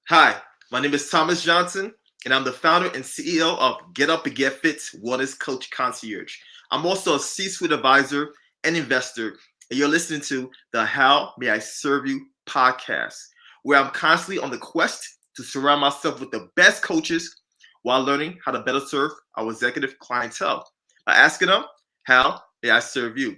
Hi, my name is Thomas Johnson, and I'm the founder and CEO of GetUpNGetFit Wellness Concierge. I'm also a C-suite advisor and investor, and you're listening to the How May I Serve You podcast, where I'm constantly on the quest to surround myself with the best coaches while learning how to better serve our executive clientele by asking them, How may I serve you?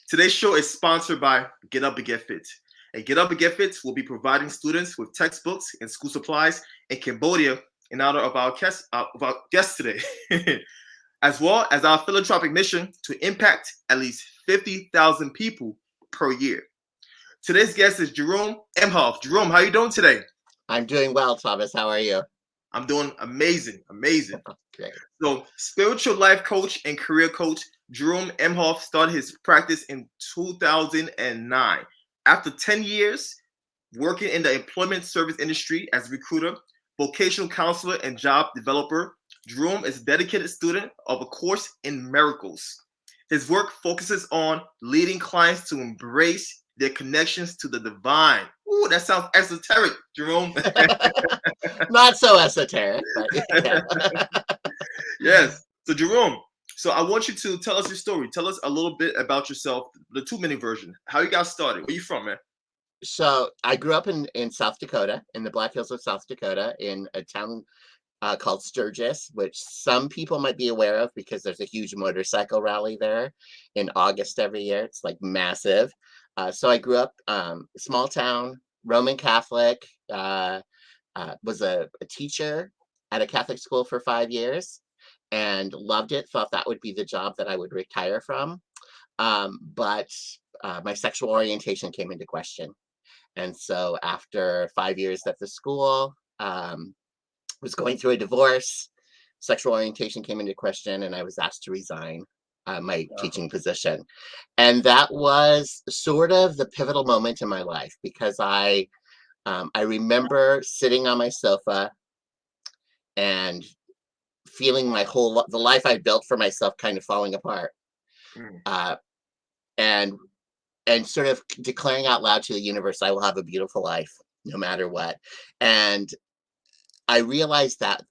Today's show is sponsored by Get Up and Get Fit. And Get Up and Get Fit will be providing students with textbooks and school supplies in Cambodia in honor of our guest today, as well as our philanthropic mission to impact at least 50,000 people per year. Today's guest is Jerome Imhoff. Jerome, how are you doing today? I'm doing well, Thomas. How are you? I'm doing amazing, amazing. Great. So, spiritual life coach and career coach Jerome Imhoff started his practice in 2009. After 10 years working in the employment service industry as a recruiter, vocational counselor, and job developer, Jerome is a dedicated student of A Course in Miracles. His work focuses on leading clients to embrace their connections to the divine. Ooh, that sounds esoteric, Jerome. Not so esoteric, but yeah. Yes. So Jerome, so I want you to tell us your story. Tell us a little bit about yourself, the 2 minute version. How you got started? Where you from, man? So I grew up in South Dakota, in the Black Hills of South Dakota, in a town called Sturgis, which some people might be aware of because there's a huge motorcycle rally there in August every year. It's like massive. So I grew up small town, Roman Catholic, was a teacher at a Catholic school for 5 years and loved it, thought that would be the job that I would retire from. But my sexual orientation came into question. And so after 5 years at the school, was going through a divorce, sexual orientation came into question, and I was asked to resign my teaching position. And that was sort of the pivotal moment in my life because I remember sitting on my sofa and feeling the life I built for myself kind of falling apart, Mm. and sort of declaring out loud to the universe, I will have a beautiful life no matter what. And I realized that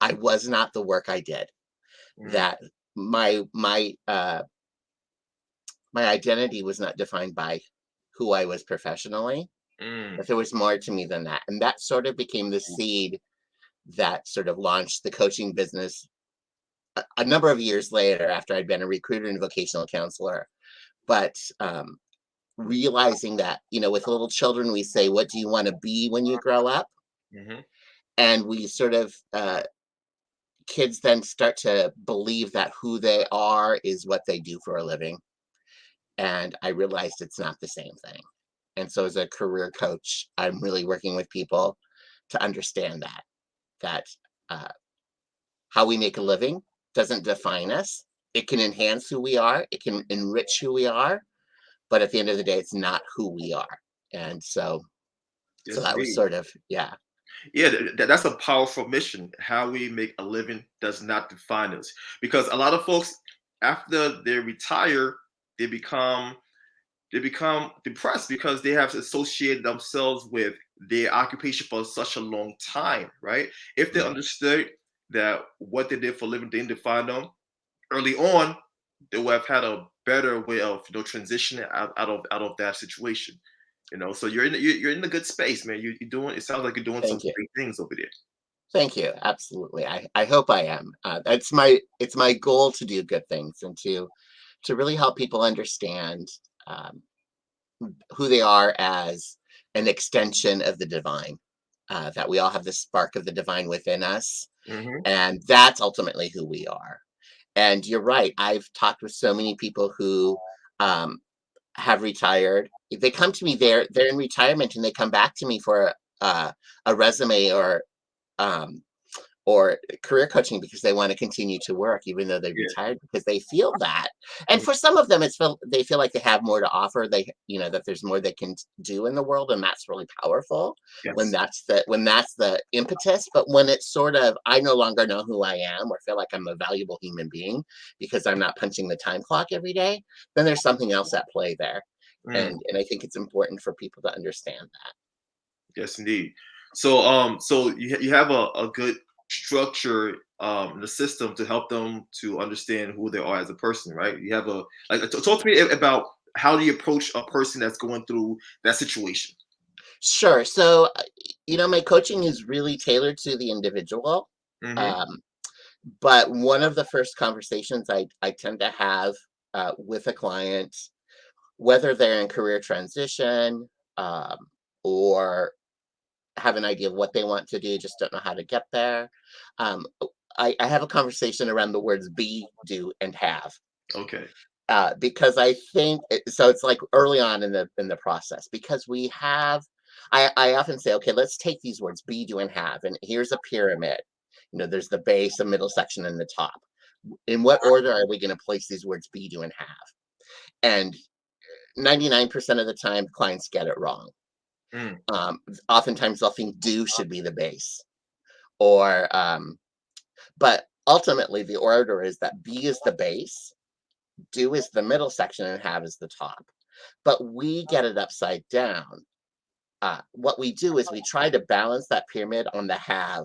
I was not the work I did, Mm. that my identity was not defined by who I was professionally, Mm. that there was more to me than that. And that sort of became the seed that sort of launched the coaching business a number of years later after I'd been a recruiter and vocational counselor. But realizing that, with little children, we say, what do you want to be when you grow up? Mhm. And we sort of, kids then start to believe that who they are is what they do for a living. And I realized it's not the same thing. And so as a career coach, I'm really working with people to understand that uh, how we make a living doesn't define us. It can enhance who we are. It can enrich who we are. But at the end of the day, it's not who we are. And so Yes, that was indeed. sort of, yeah. Yeah, that's a powerful mission. How we make a living does not define us, because a lot of folks, after they retire, they become they become depressed because they have associated themselves with their occupation for such a long time, right? If they Yeah. understood that what they did for a living didn't define them early on, they would have had a better way of transitioning out of that situation. So you're in a good space, man. You're doing. It sounds like you're doing some Thank you. great things over there. Thank you. Absolutely. I hope I am. It's my goal to do good things and to really help people understand um, who they are as an extension of the divine. That we all have the spark of the divine within us, Hmm. and that's ultimately who we are. And you're right. I've talked with so many people who um, have retired. If they come to me, they're in retirement, and they come back to me for a resume um, or career coaching because they want to continue to work even though they Yeah. retired because they feel that. And Mhm. for some of them, they feel like they have more to offer. That there's more they can do in the world, and that's really powerful when Yes. that's the impetus. But when it's sort of, I no longer know who I am or feel like I'm a valuable human being because I'm not punching the time clock every day, then there's something else at play there. Mm. And I think it's important for people to understand that. Yes, indeed. So you have a good structure in the system to help them to understand who they are as a person, right? You have a like talk to me about how do you approach a person that's going through that situation? Sure. So, my coaching is really tailored to the individual. Mm-hmm. Um, but one of the first conversations I tend to have with a client, whether they're in career transition, um, or have an idea of what they want to do, just don't know how to get there. I have a conversation around the words be, do, and have. Okay. Because I think so. It's like early on in the process because we have. I often say, okay, let's take these words be, do, and have, and here's a pyramid. There's the base, a middle section, and the top. In what order are we going to place these words be, do, and have? And 99% of the time, clients get it wrong. Mm. Oftentimes, they'll think do should be the base, or but ultimately, the order is that be is the base, do is the middle section, and have is the top. But we get it upside down. What we do is we try to balance that pyramid on the have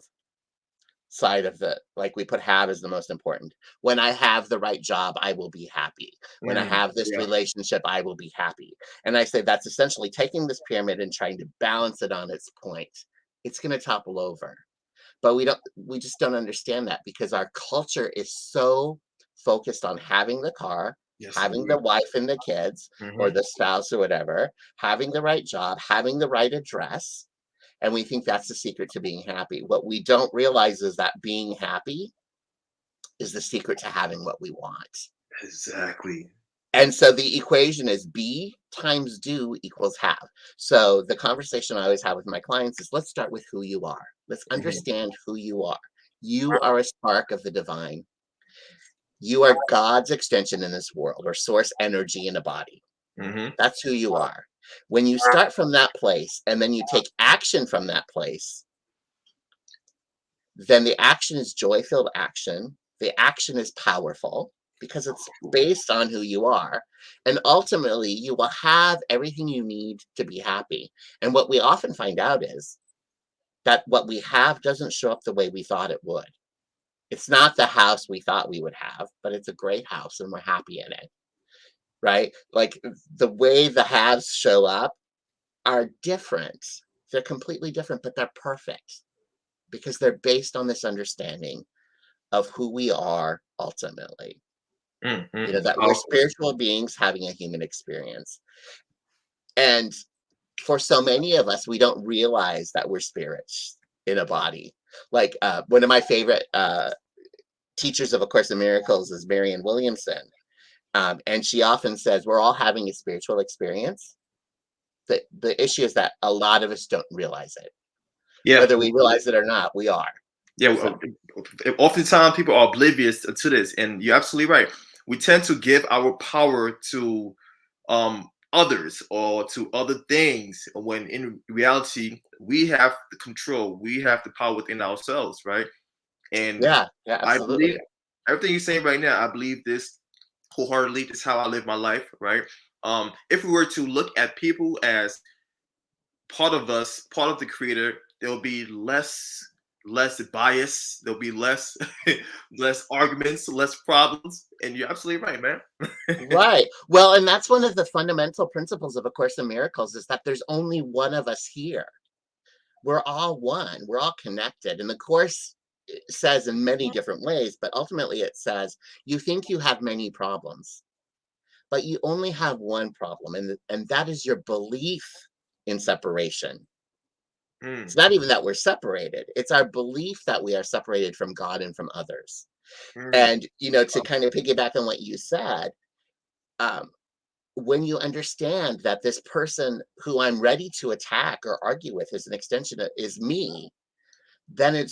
side of the like we put have as the most important. When I have the right job, I will be happy. When I Mm. have this Yeah. relationship, I will be happy. And I say that's essentially taking this pyramid and trying to balance it on its point. It's going to topple over. But we just don't understand that because our culture is so focused on having the car, Yes, having the indeed. wife and the kids or Mm-hmm. the spouse or whatever, having the right job, having the right address, and we think that's the secret to being happy. What we don't realize is that being happy is the secret to having what we want. Exactly. And so the equation is be times do equals have. So the conversation I always have with my clients is let's start with who you are. Let's Mm-hmm. understand who you are. You are a spark of the divine. You are God's extension in this world or source energy in a body. Mm-hmm. That's who you are. When you start from that place and then you take action from that place, then the action is joy-filled action. The action is powerful because it's based on who you are. And ultimately, you will have everything you need to be happy. And what we often find out is that what we have doesn't show up the way we thought it would. It's not the house we thought we would have, but it's a great house and we're happy in it, right? Like the way the haves show up are different. They're completely different, but they're perfect because they're based on this understanding of who we are ultimately. Mm-hmm. That we're Powerful. spiritual beings having a human experience. And for so many of us, we don't realize that we're spirits in a body. Like one of my favorite teachers of A Course in Miracles is Marianne Williamson. And she often says, we're all having a spiritual experience. The issue is that a lot of us don't realize it. Yeah. Whether we realize it or not, we are. Yeah. So, Oftentimes people are oblivious to this, and you're absolutely right. We tend to give our power to others or to other things when in reality we have the control, we have the power within ourselves, right? And yeah, yeah, I believe absolutely. everything you're saying right now. I believe this wholeheartedly. This is how I live my life, right? If we were to look at people as part of us, part of the creator, there'll be less bias, there'll be less less arguments, less problems, and you're absolutely right, man. Right. Well, and that's one of the fundamental principles of A Course in Miracles is that there's only one of us here. We're all one. We're all connected. And the Course says in many different ways, but ultimately it says you think you have many problems, but you only have one problem, and that is your belief in separation. It's Mm, not even that we're separated. It's our belief that we are separated from God and from others. mm, And, to kind of piggyback on what you said, um, when you understand that this person who I'm ready to attack or argue with is an extension of is me, then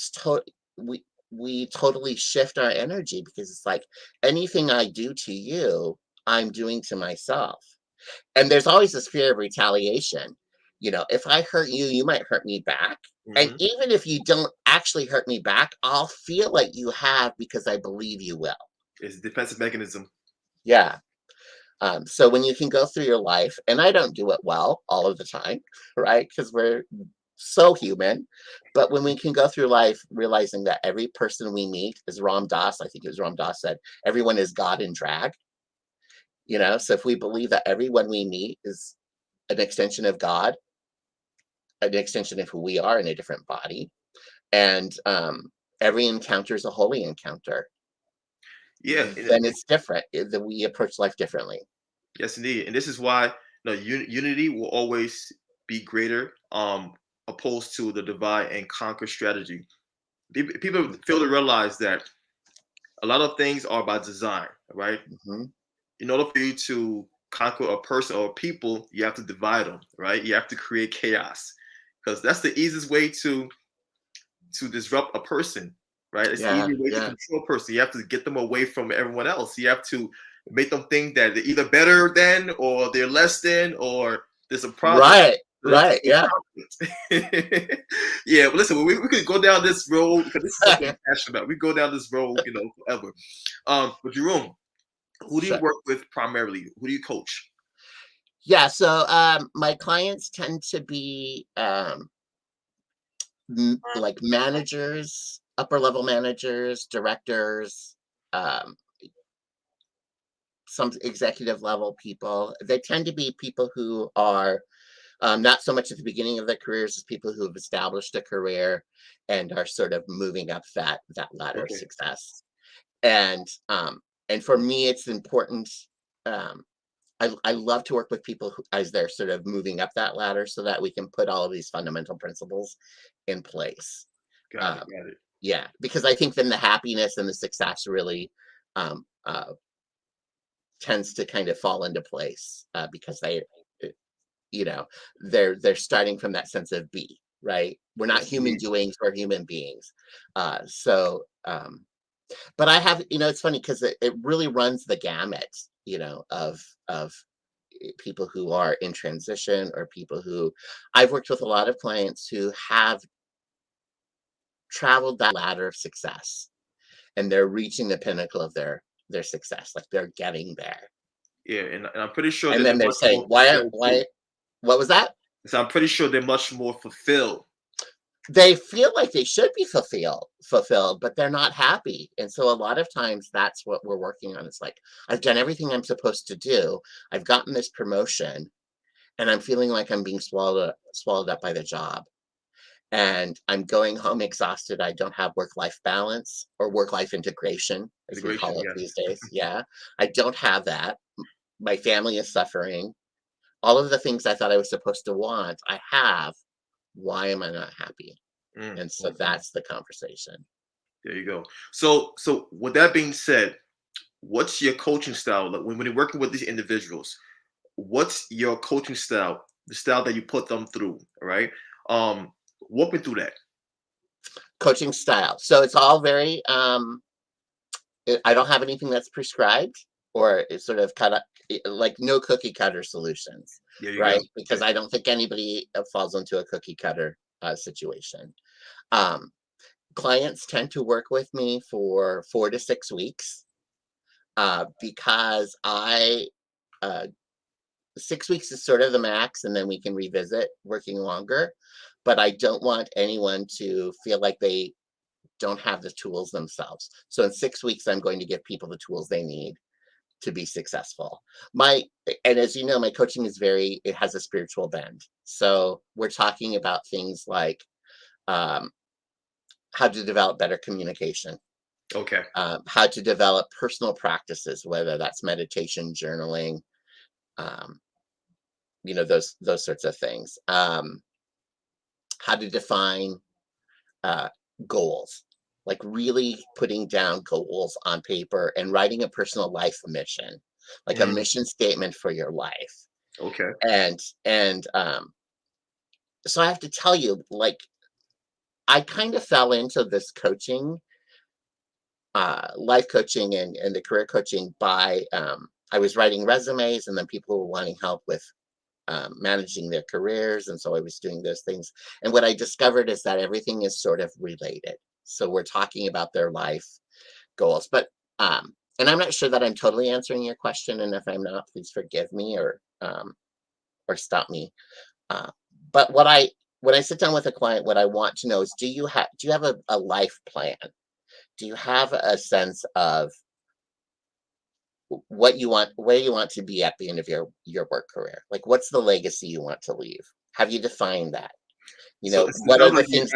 we we totally shift our energy because it's like anything I do to you, I'm doing to myself. And there's always this fear of retaliation. If I hurt you, you might hurt me back. And hmm. even if you don't actually hurt me back, I'll feel like you have because I believe you will. It's a defensive mechanism. Yeah. So when you can go through your life, and I don't do it well all of the time, right? Because we're so human. But when we can go through life realizing that every person we meet, as Ram Dass, I think it was Ram Dass said, everyone is God in drag. So if we believe that everyone we meet is an extension of God, an extension of who we are in a different body, and every encounter is a holy encounter, Yeah, then it's different. Then we approach life differently. yes, indeed. And this is why unity will always be greater, opposed to the divide and conquer strategy. People fail to realize that a lot of things are by design, right? Hmm. In order for you to conquer a person or people, you have to divide them, right? You have to create chaos, because that's the easiest way to disrupt a person, right? It's the Yeah, easy way to yeah. control a person. You have to get them away from everyone else. You have to make them think that they're either better than, or they're less than, or there's a problem. Right, So that's right, yeah. conflict. Yeah, but listen, we could go down this road, because this is something I'm passionate about. We go down this road, forever. But Jerome, who do you Sure. work with primarily? Who do you coach? Yeah, so my clients tend to be like managers, upper level managers, directors, um, some executive level people. They tend to be people who are not so much at the beginning of their careers as people who have established a career and are sort of moving up that ladder of Okay, success. And and for me, it's important. Um, I love to work with people who, as they're sort of moving up that ladder, so that we can put all of these fundamental principles in place. got it, Um, got it. yeah, because I think then the happiness and the success really um, tends to kind of fall into place because uh, you know, they're starting from that sense of be, right? We're not Yes, human indeed. doings, we're human beings. But I have, it's funny because it really runs the gamut, of people who are in transition, or people who I've worked with a lot of clients who have traveled that ladder of success, and they're reaching the pinnacle of their success, like they're getting there. Yeah, and I'm pretty sure And that they're then they're much saying, more fulfilled too. why, what was that? So I'm pretty sure they're much more fulfilled. They feel like they should be fulfilled, but they're not happy. And so a lot of times that's what we're working on. It's like, I've done everything I'm supposed to do. I've gotten this promotion, and I'm feeling like I'm being swallowed up by the job. And I'm going home exhausted. I don't have work-life balance, or work-life integration, as we Integration, call it yes. these days. Yeah. I don't have that. My family is suffering. All of the things I thought I was supposed to want, I have. Why am I not happy? Mm, And so mm, mm. that's the conversation. There you go. So with that being said, what's your coaching style? Like when you're working with these individuals, what's your coaching style? The style that you put them through, all right? Walk me through that. Coaching style. So it's all very I don't have anything that's prescribed, or it's sort of cut up, like no cookie cutter solutions, There you go. right? Because I don't think anybody falls into a cookie cutter situation. Um, Clients tend to work with me for 4 to 6 weeks because I 6 weeks is sort of the max, and then we can revisit working longer. But I don't want anyone to feel like they don't have the tools themselves. So in 6 weeks, I'm going to give people the tools they need to be successful. My and as you know, my coaching is it has a spiritual bend. So we're talking about things like um, how to develop better communication, Okay. how to develop personal practices, whether that's meditation, journaling, um, those sorts of things. How to define uh, goals, like really putting down goals on paper and writing a personal life mission, like a Mm, mission statement for your life. okay. And so I have to tell you, like, I kind of fell into this coaching, life coaching and the career coaching by I was writing resumes, and then people were wanting help with managing their careers. And so I was doing those things. And what I discovered is that everything is sort of related. So we're talking about their life goals. And I'm not sure that I'm totally answering your question. And if I'm not, please forgive me or stop me. Uh, but what I when I sit down with a client, what I want to know is, do you have a life plan? Do you have a sense of what you want, where you want to be at the end of your work career? Like, what's the legacy you want to leave? Have you defined that? So it What are sounds the like you things?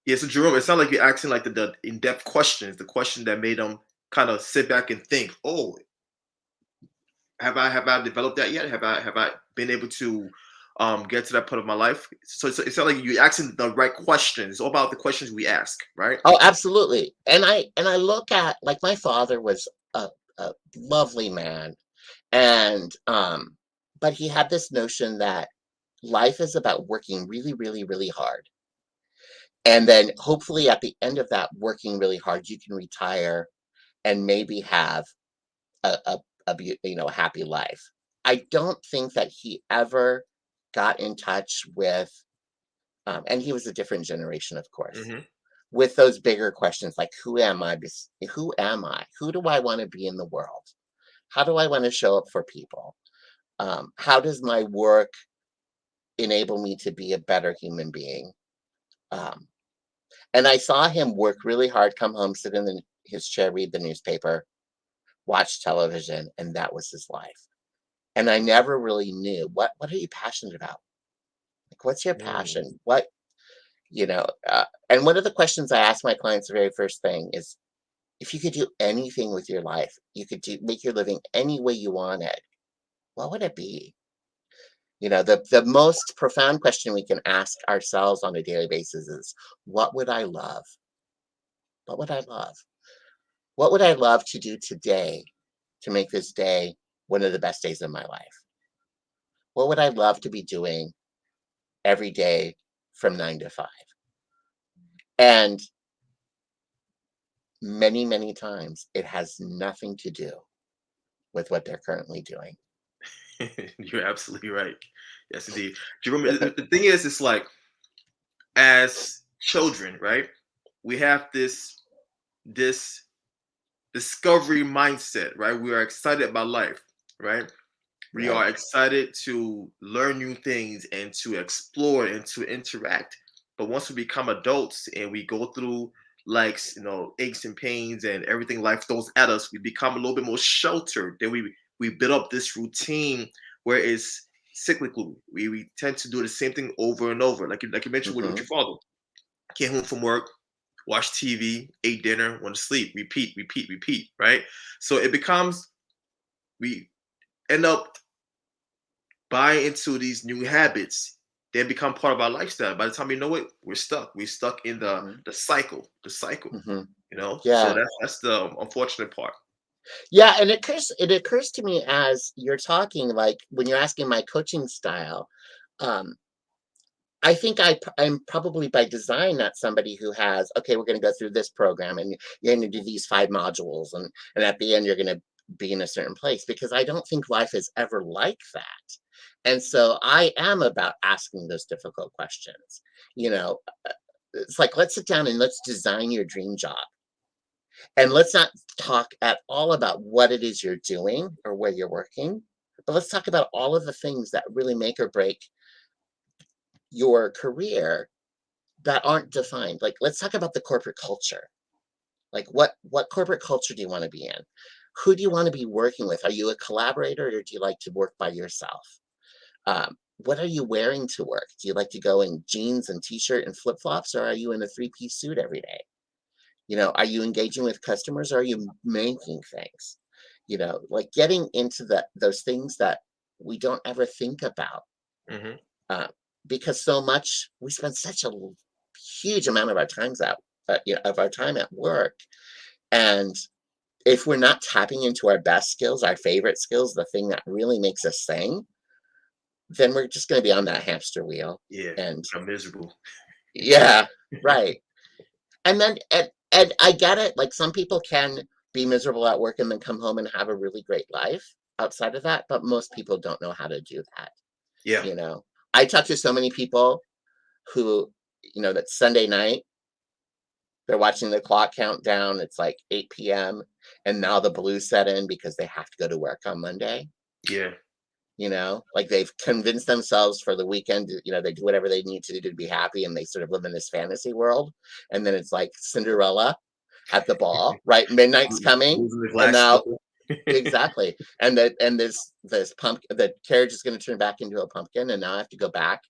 yeah, so Jerome, it sounds like you're asking like the in-depth questions, the question that made them kind of sit back and think, oh, have I developed that yet? Have I been able to get to that part of my life? So it sounds like you're asking the right questions. It's all about the questions we ask, right? Oh, absolutely. And I look at, like, my father was a lovely man, and but he had this notion that life is about working really, really, really hard. And then hopefully at the end of that working really hard, you can retire and maybe have a happy life. I don't think that he ever got in touch with, and he was a different generation, of course, Hmm. with those bigger questions like, who am I? Who am I? Who do I want to be in the world? How do I want to show up for people? How does my work enable me to be a better human being? Um, and I saw him work really hard, come home, sit in his chair, read the newspaper, watch television, and that was his life. And I never really knew, what are you passionate about? Like, what's your Mm. passion? And one of the questions I ask my clients, the very first thing is, if you could do anything with your life, you could make your living any way you wanted, what would it be? The most profound question we can ask ourselves on a daily basis is, what would I love? What would I love? What would I love to do today to make this day one of the best days of my life? What would I love to be doing every day from 9 to 5? And many, many times it has nothing to do with what they're currently doing. You're absolutely right. Yes, indeed. Jerome, the thing is, it's like as children, right? We have this discovery mindset, right? We are excited about life, right? We Right. are excited to learn new things and to explore and to interact. But once we become adults and we go through likes, aches and pains and everything life throws at us, we become a little bit more sheltered. Then we build up this routine where it's cyclical. We tend to do the same thing over and over. Like you mentioned with Hmm. your father. Came home from work, watched TV, ate dinner, went to sleep, repeat, repeat, repeat, right? So it becomes we end up buying into these new habits. They become part of our lifestyle. By the time you know it, we're stuck. We're stuck in the Hmm. the cycle, the cycle. Hmm. So Yeah. that's the unfortunate part. Yeah. And it occurs to me as you're talking, like, when you're asking my coaching style, um, I think I'm probably by design not somebody who has, okay, we're going to go through this program and you're going to do these 5 modules, and at the end you're going to be in a certain place, because I don't think life is ever like that. And so I am about asking those difficult questions. You know, it's like, let's sit down and let's design your dream job. And let's not talk at all about what it is you're doing or where you're working, but let's talk about all of the things that really make or break your career that aren't defined. Like, let's talk about the corporate culture. Like, what corporate culture do you want to be in? Who do you want to be working with? Are you a collaborator, or do you like to work by yourself? What are you wearing to work? Do you like to go in jeans and t-shirt and flip-flops, or are you in a three-piece suit every day? Are you engaging with customers, or are you making things? Like, getting into those things that we don't ever think about, Hmm. uh, because so much we spend such a huge amount of our time at work. And if we're not tapping into our best skills, our favorite skills, the thing that really makes us sing, then we're just going to be on that hamster wheel. Yeah, And I'm miserable. yeah, right. And I get it. Like, some people can be miserable at work and then come home and have a really great life outside of that, but most people don't know how to do that. Yeah, You know, I talk to so many people who, that Sunday night, they're watching the clock count down. It's like 8 p.m. and now the blues set in because they have to go to work on Monday. yeah. like they've convinced themselves for the weekend, they do whatever they need to do to be happy, and they sort of live in this fantasy world. And then it's like Cinderella at the ball, right? Midnight's coming, Losing the and glass now slipper. exactly, and this pumpkin, the carriage is going to turn back into a pumpkin, and now I have to go back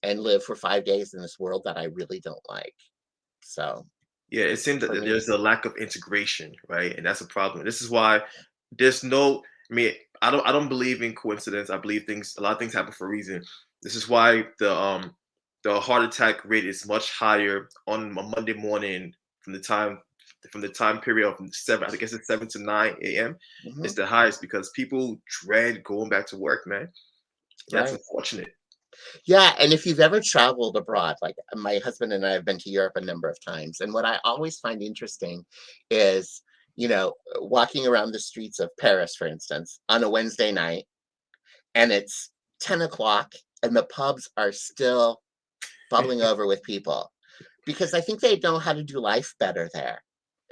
and live for 5 days in this world that I really don't like. So Yeah, it seems that for me, there's a lack of integration, right? And that's a problem. This is why there's no. I mean, I don't believe in coincidence. I believe a lot of things happen for a reason. This is why the heart attack rate is much higher on a Monday morning from the time period of 7. I guess it's 7 to 9 a.m. It's mhm, the highest because people dread going back to work, man. That's right. unfortunate. Yeah, and if you've ever traveled abroad, like my husband and I have been to Europe a number of times, and what I always find interesting is, walking around the streets of Paris, for instance, on a Wednesday night, and it's 10 o'clock, and the pubs are still bubbling over with people, because I think they know how to do life better there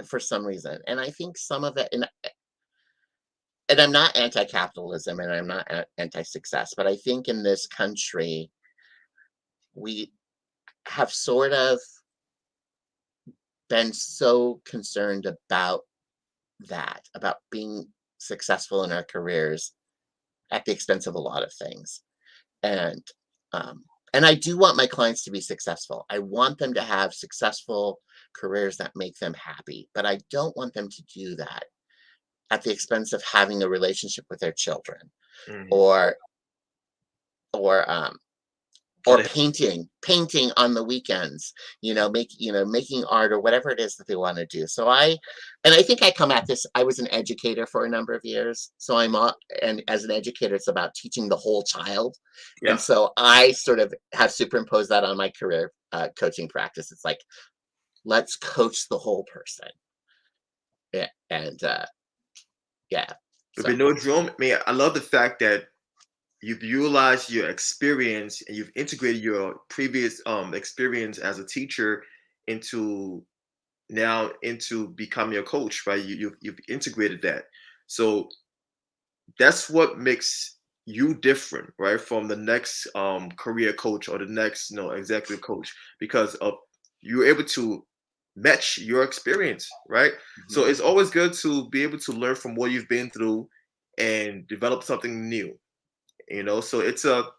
for some reason. And I think some of it, and I'm not anti-capitalism and I'm not anti-success, but I think in this country, we have sort of been so concerned about being successful in our careers at the expense of a lot of things. And um, and I do want my clients to be successful. I want them to have successful careers that make them happy, but I don't want them to do that at the expense of having a relationship with their children, Mhm. or or um, Or or the painting on the weekends, making art or whatever it is that they want to do. And I think I come at this, I was an educator for a number of years, so and as an educator, it's about teaching the whole child. And yeah. so I sort of have superimposed that on my career coaching practice. It's like, let's coach the whole person. Yeah, and yeah, But so no, Jerome, I mean, I love the fact that you've utilized your experience and you've integrated your previous experience as a teacher into into becoming a coach, right? You've integrated that. So that's what makes you different, right, from the next career coach or the next executive coach, because of you're able to match your experience, right? So mhm, it's always good to be able to learn from what you've been through and develop something new. So it's a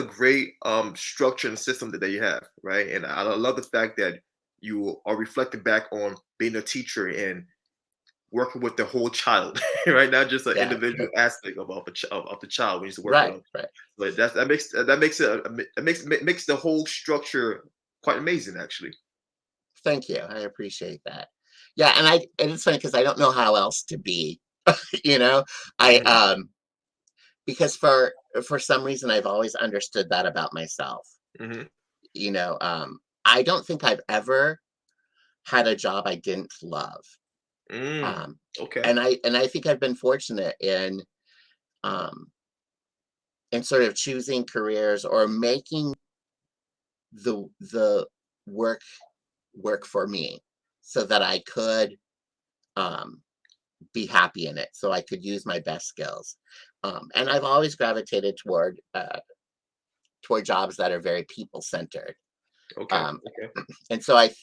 great structure and system that you have, right? And I love the fact that you are reflecting back on being a teacher and working with the whole child, right? Not just an yeah, individual aspect of the child we used to work with right, them. right. But that makes the whole structure quite amazing, actually. Thank you. I appreciate that. Yeah, and it's funny because I don't know how else to be, you know. I Mhm. Because for some reason I've always understood that about myself. Mhm. I don't think I've ever had a job I didn't love. Mm. Um, Okay. and I think I've been fortunate um in sort of choosing careers or making the work work for me so that I could um be happy in it, so I could use my best skills. And I've always gravitated toward jobs that are very people centered. Okay. Um, Okay. and so I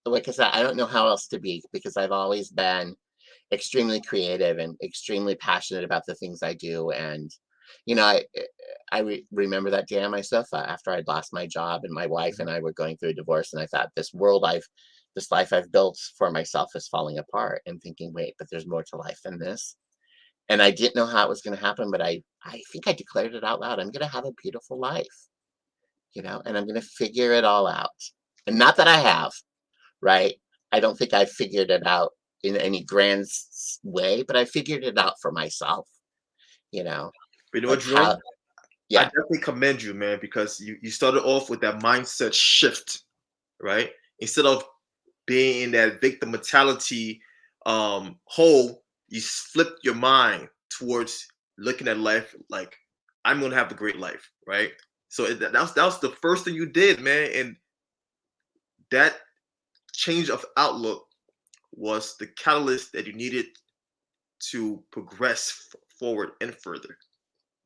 like I said, I don't know how else to be, because I've always been extremely creative and extremely passionate about the things I do. And you know, remember that day on my sofa after I'd lost my job, and my wife and I were going through a divorce, and I thought, this life I've built for myself is falling apart, and thinking, wait, but there's more to life than this. And I didn't know how it was going to happen, but I think I declared it out loud. I'm going to have a beautiful life, and I'm going to figure it all out. And not that I have, right? I don't think I figured it out in any grand way, but I figured it out for myself, you know, But you know what, like how, Jerome? I yeah, definitely commend you, man, because you started off with that mindset shift, right? Instead of being in that victim mentality hole, you flipped your mind towards looking at life like I'm gonna have a great life, right? So that was the first thing you did, man, and that change of outlook was the catalyst that you needed to progress forward and further.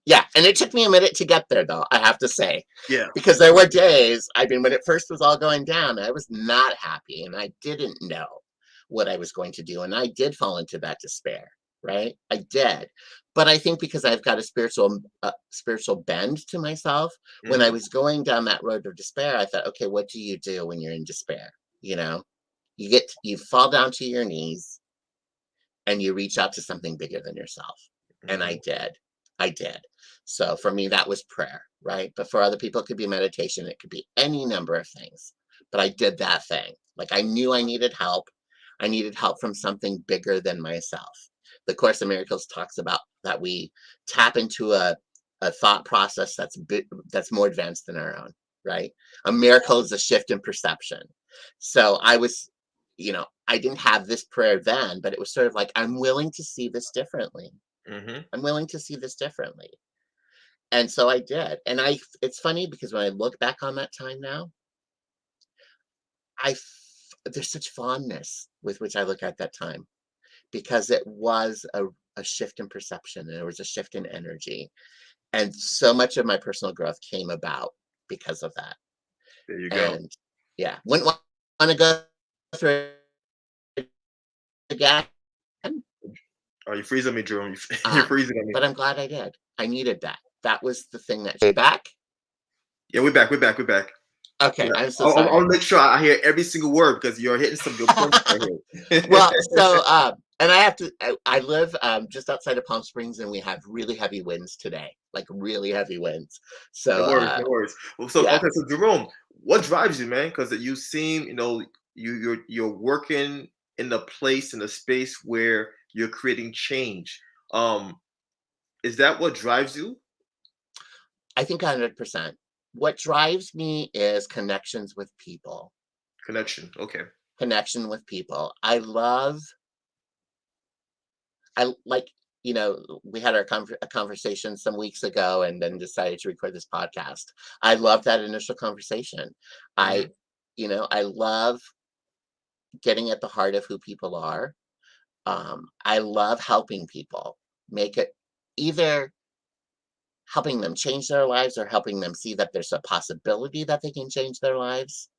Yeah, and it took me a minute to get there, though, I have to say. Yeah. Because there were days, I mean, when it first was all going down, I was not happy, and I didn't know what I was going to do, and I did fall into that despair, right? I did. But I think because I've got a spiritual bend to myself, when I was going down that road of despair, I thought, okay, what do you do when you're in despair? You know, you fall down to your knees, and you reach out to something bigger than yourself. And I did. So for me, that was prayer, right? But for other people, it could be meditation. It could be any number of things. But I did that thing. Like, I knew I needed help. I needed help from something bigger than myself. The Course in Miracles talks about that we tap into a thought process that's more advanced than our own, right? A miracle is a shift in perception. So I was, I didn't have this prayer then, but it was sort of like, I'm willing to see this differently. I'm willing to see this differently. And so I did. And it's funny because when I look back on that time now, there's such fondness with which I look at that time, because it was a shift in perception, and there was a shift in energy. And so much of my personal growth came about because of that. There you go. And yeah, wouldn't want to go through it again. Oh, you're freezing me, Jerome. You're freezing on me. But I'm glad I did. I needed that. That was the thing that came back. Yeah, we're back. Okay, Yeah. I'm so sorry. I'll make sure I hear every single word, because you're hitting some good points right here. Well, so and I have to. I live just outside of Palm Springs, and we have really heavy winds today, like really heavy winds. So no worries. Well, so yeah. okay, so Jerome, what drives you, man? Because you seem, you're working in a place, in a space where you're creating change. Is that what drives you? I think 100%. What drives me is connections with people. Connection. Okay. Connection with people. I like, we had a conversation some weeks ago, and then decided to record this podcast. I love that initial conversation. I love getting at the heart of who people are. I love helping people, make it either helping them change their lives, or helping them see that there's a possibility that they can change their lives,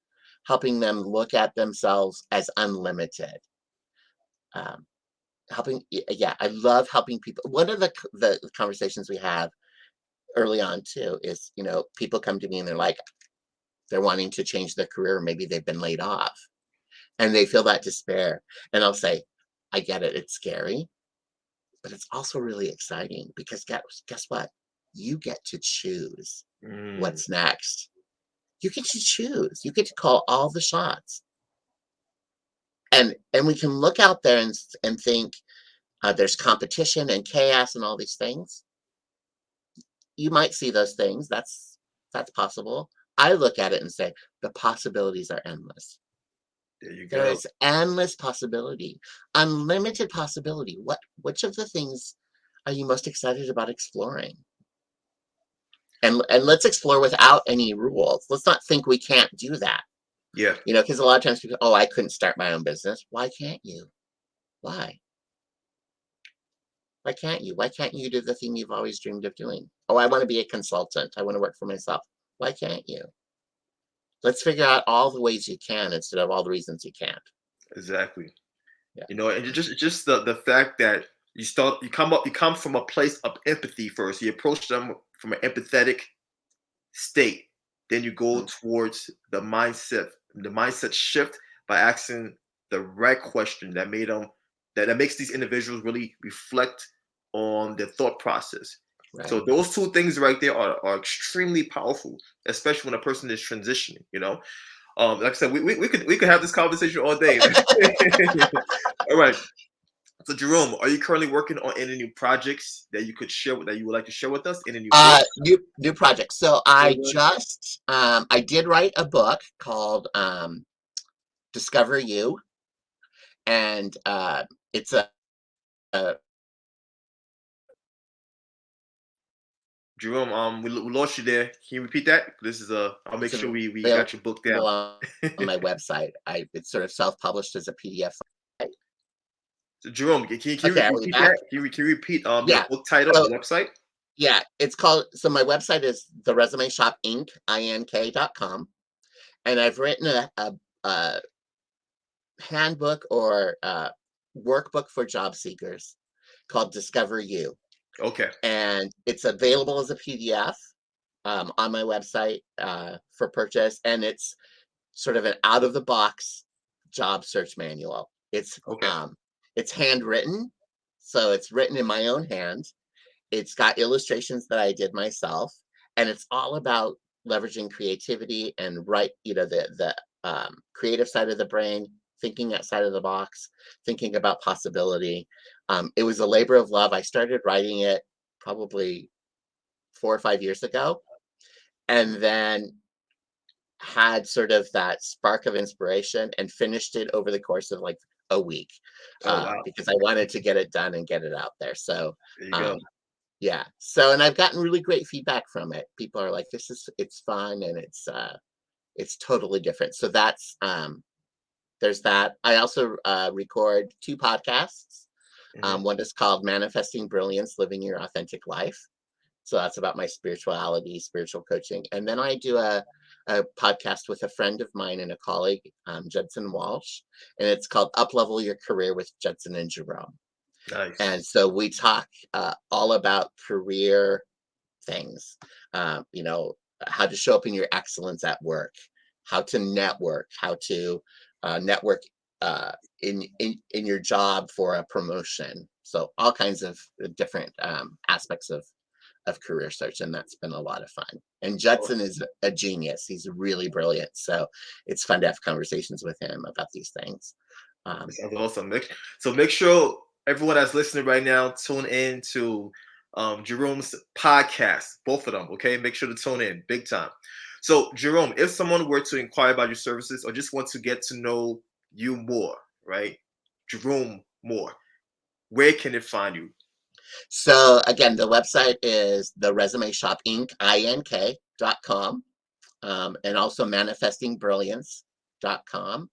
helping them look at themselves as unlimited. I love helping people. One of the conversations we have early on too is, people come to me and they're wanting to change their career. Maybe they've been laid off and they feel that despair. And I'll say, I get it. It's scary, but it's also really exciting, because guess what? You get to choose what's next. You get to choose. You get to call all the shots. And we can look out there and think there's competition and chaos and all these things. You might see those things. That's possible. I look at it and say the possibilities are endless. There you go. There is endless possibility, unlimited possibility. Which of the things are you most excited about exploring? And let's explore without any rules. Let's not think we can't do that. Yeah. Because a lot of times people, I couldn't start my own business. Why can't you? Why? Why can't you? Why can't you do the thing you've always dreamed of doing? I want to be a consultant. I want to work for myself. Why can't you? Let's figure out all the ways you can instead of all the reasons you can't. Exactly. Yeah. And just the fact that you come from a place of empathy first. You approach them from an empathetic state. Then you go towards the mindset shift by asking the right question that makes these individuals really reflect on their thought process. Right. So those two things right there are extremely powerful, especially when a person is transitioning. Like I said, we could have this conversation all day. All right. So Jerome, are you currently working on any new projects that you would like to share with us? Any new projects. So I just I did write a book called Discover You, and it's a Jerome, we lost you there. Can you repeat that? I'll make sure we got your book down. On my website. It's sort of self-published as a PDF. So Jerome, can you Okay, are we repeat back? that? Can you repeat your Yeah. book title, So your website? yeah, it's called. So my website is the Resume Shop Inc. INK.com, and I've written a handbook or workbook for job seekers called Discover You, Okay. and it's available as a PDF on my website for purchase, and it's sort of an out of the box job search manual. Okay. It's handwritten, so it's written in my own hand. It's got illustrations that I did myself, and it's all about leveraging creativity and the creative side of the brain, thinking outside of the box, thinking about possibility. It was a labor of love. I started writing it probably 4 or 5 years ago, and then had sort of that spark of inspiration and finished it over the course of like a week Oh wow. because I wanted to get it done and get it out there. So There you go. um, yeah. So, and I've gotten really great feedback from it. People are like, it's fun and it's totally different. So there's that. I also record 2 podcasts. Hmm. One is called Manifesting Brilliance, Living Your Authentic Life. So that's about my spirituality, spiritual coaching. And then I do a podcast with a friend of mine and a colleague, Judson Walsh, and it's called Up Level Your Career with Judson and Jerome. Nice. And so we talk all about career things, how to show up in your excellence at work, how to network, how to network in your job for a promotion. So all kinds of different aspects of career search, and that's been a lot of fun. And Judson is a genius; he's really brilliant. So it's fun to have conversations with him about these things. Um, Sounds awesome. Make sure everyone that's listening right now tune in to Jerome's podcast, both of them. Okay, make sure to tune in big time. So Jerome, if someone were to inquire about your services or just want to get to know you more, right, Jerome more, where can it find you? So again, the website is the Resume Shop Inc. INK.com, and also manifestingbrilliance.com.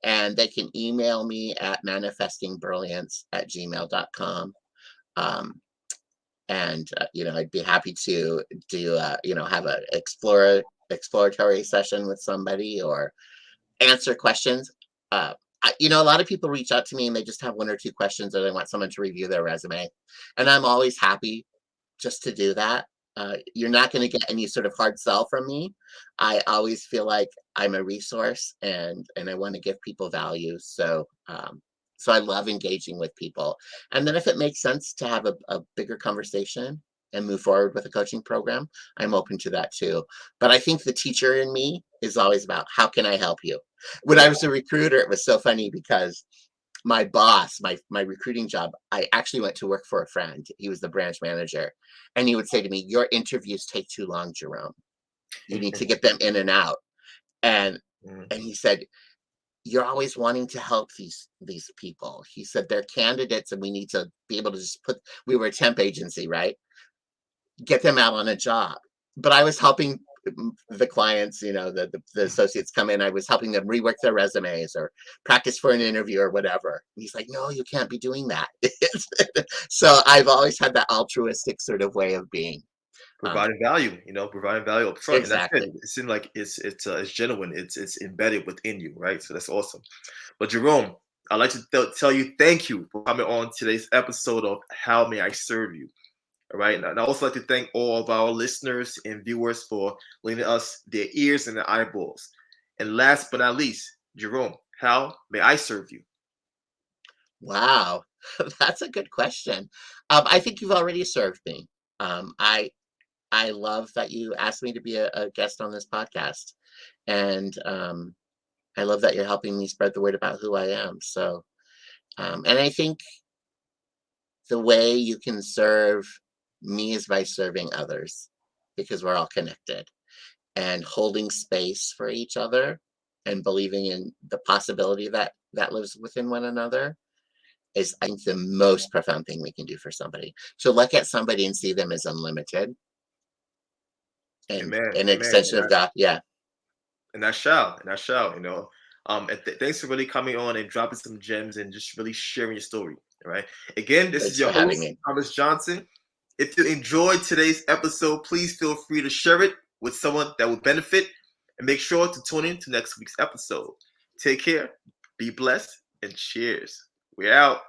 And they can email me at manifestingbrilliance@gmail.com. Um, and I'd be happy to do have a exploratory session with somebody or answer questions. A lot of people reach out to me and they just have 1 or 2 questions, or they want someone to review their resume, and I'm always happy just to do that. You're not going to get any sort of hard sell from me. I always feel like I'm a resource, and I want to give people value. So I love engaging with people. And then if it makes sense to have a bigger conversation and move forward with a coaching program, I'm open to that too. But I think the teacher in me is always about how can I help you? When I was a recruiter, it was so funny because my boss, my recruiting job, I actually went to work for a friend. He was the branch manager. And he would say to me, "Your interviews take too long, Jerome. You need to get them in and out." And Mhm. and he said, "You're always wanting to help these people." He said, "They're candidates and we need to be able to just we were a temp agency, right? Get them out on a job." But I was helping the clients, the associates come in. I was helping them rework their resumes or practice for an interview or whatever. And he's like, "No, you can't be doing that." So I've always had that altruistic sort of way of being. Um, Providing value up front, and that's it. exactly. It seems like it's genuine. It's embedded within you, right? So that's awesome. But Jerome, I'd like to tell you thank you for coming on today's episode of How May I Serve You? All right. And I'd also like to thank all of our listeners and viewers for lending us their ears and their eyeballs. And last but not least, Jerome, how may I serve you? Wow, that's a good question. I think you've already served me. I love that you asked me to be a guest on this podcast, and I love that you're helping me spread the word about who I am. So, and I think the way you can serve me is by serving others because we're all connected and holding space for each other and believing in the possibility that lives within one another is, I think, the most profound thing we can do for somebody. So look at somebody and see them as unlimited and Amen. an Amen. extension of God. Yeah. And thanks for really coming on and dropping some gems and just really sharing your story. All right. Again, this Thanks is your for having host, me. Thomas Johnson. If you enjoyed today's episode, please feel free to share it with someone that will benefit, and make sure to tune in to next week's episode. Take care, be blessed, and cheers. We're out.